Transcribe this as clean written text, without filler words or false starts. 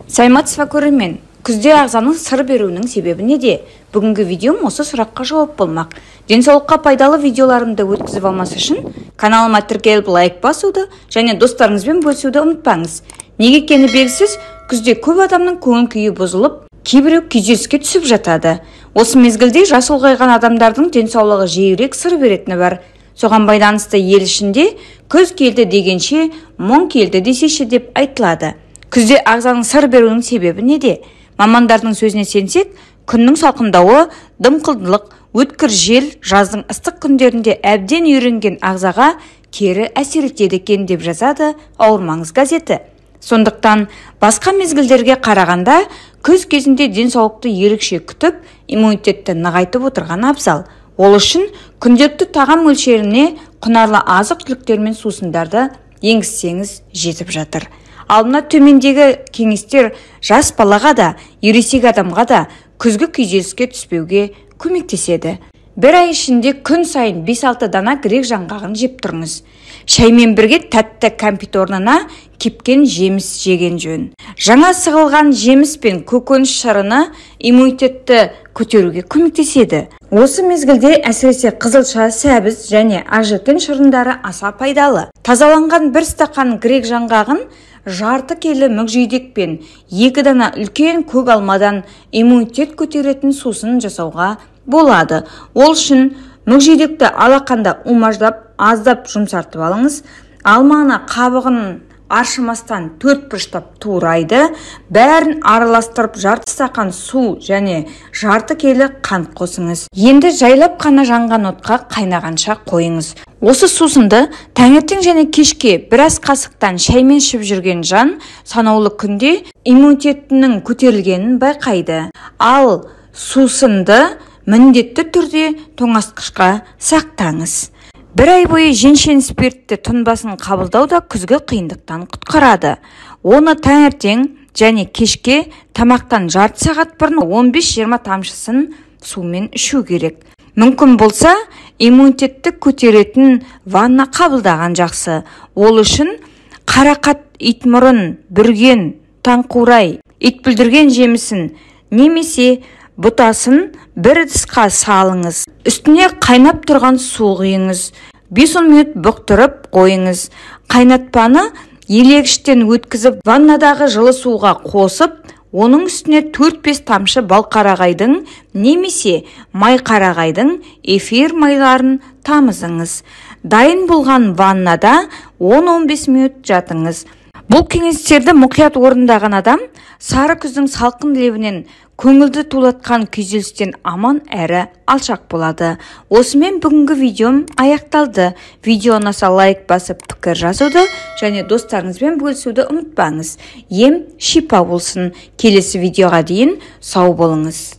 Сайматсыва көрермен, күзде ағзаның сыр беруінің себебі неде? Бүгінгі видеом осы сұраққа жауап болмақ. Денсаулыққа пайдалы видеоларымды өткізіп алмас үшін каналыма тіркеліп лайк басуды және достарыңызбен бөлісуді ұмытпаңыз. Неге екені белгісіз, күзде көп адамның көңіл күйі бұзылып, кейбіреу күйзеліске түсіп жатады. Осы мезгілде жасы ұлғайған адамдардың денсаулығы жиірек сыр беретіні бар. Соған байланысты ел ішінде күз келді дегенше мұң келді десейші деп айтылады. Күзде ағзаның сыр беруінің себебі неде? Мамандардың сөзіне сенсек, күннің салқындауы, дымқылдылық, өткір жел жаздың ыстық күндерінде әбден үйренген ағзаға кері әсер етеді екен деп жазады Ауырмаңыз газеті. Сондықтан басқа мезгілдерге қарағанда күз кезінде денсаулықты ерекше күтіп, иммунитетті нығайтып отырған абзал. Ол үшін күнделікті тағам мөлшеріне құнарлы азық-түліктер мен сусындарды енгізсеңіз жетіп жатыр. Ал мына төмендегі кеңестер жас балаға да, ересек адамға да күзгі күйзеліске түспеуге көмектеседі. Бір ай ішінде күн сайын 5-6 дана грек жаңғағын жеп тұрыңыз. Шаймен бірге тәтті кәмпит орнына кепкен жеміс жеген жөн. Жаңа сығылған жеміс пен көкөніс шырыны иммунитетті көтеруге көмектеседі. Осы мезгілде әсіресе қызылша, сәбіз және ақжелкен шырындары аса пайдалы. Тазаланған бір стақан грек жаңғағын жарты келі мүкжидек пен 2 дана үлкен көк алмадан иммунитет көтеретін сусын жасауға болады. Ол үшін мүкжидекті алақанда умаждап, аздап жұмсартып алыңыз. Алманы қабығын аршымастан 4 бұрыштап турайды. Бәрін араластырып жарты стақан су және жарты келі қант қосыңыз. Енді жайлап қана жанған отқа қайнағанша қойыңыз. Осы сусынды таңертең және кешке біраз қасықтан шаймен ішіп жүрген жан санаулы күнде иммунитетінің көтерілгенін байқайды. Ал сусынды міндетті түрде тоңазытқышқа сақтаңыз. Бір ай бойы женшен спиртті тұнбасын қабылдау да күзгі қиындықтан құтқарады. Оны таңертең және кешке тамақтан жарты сағат бұрын 15-20 тамшысын сумен ішу керек. Мүмкін болса, иммунитетті көтеретін ванна қабылдаған жақсы. Ол үшін қарақат, итмұрын, бүрген, таңқурай, итбүлдірген жемісін немесе бұтасын бір ыдысқа салыңыз. Үстіне қайнап тұрған су құйыңыз. 5-10 минут бұқтырып қойыңыз. Қайнатпаны елегіштен өткізіп, ваннадағы жылы суға қосып, оның үстіне 4-5 тамшы балқарағайдың немесе майқарағайдың эфир майларын тамызыңыз. Дайын болған ваннада 10-15 минут жатыңыз. Бұл кеңестерді мұқият орындаған адам сары күздің салқын лебінен көңілді тулатқан күйзелістен аман әрі алшақ болады. Осымен бүгінгі видеом аяқталды. Видео ұнаса лайк басып пікір жазуды және достарыңызбен бөлісуді ұмытпаңыз. Ем шипа болсын. Келесі видеоға дейін сау болыңыз.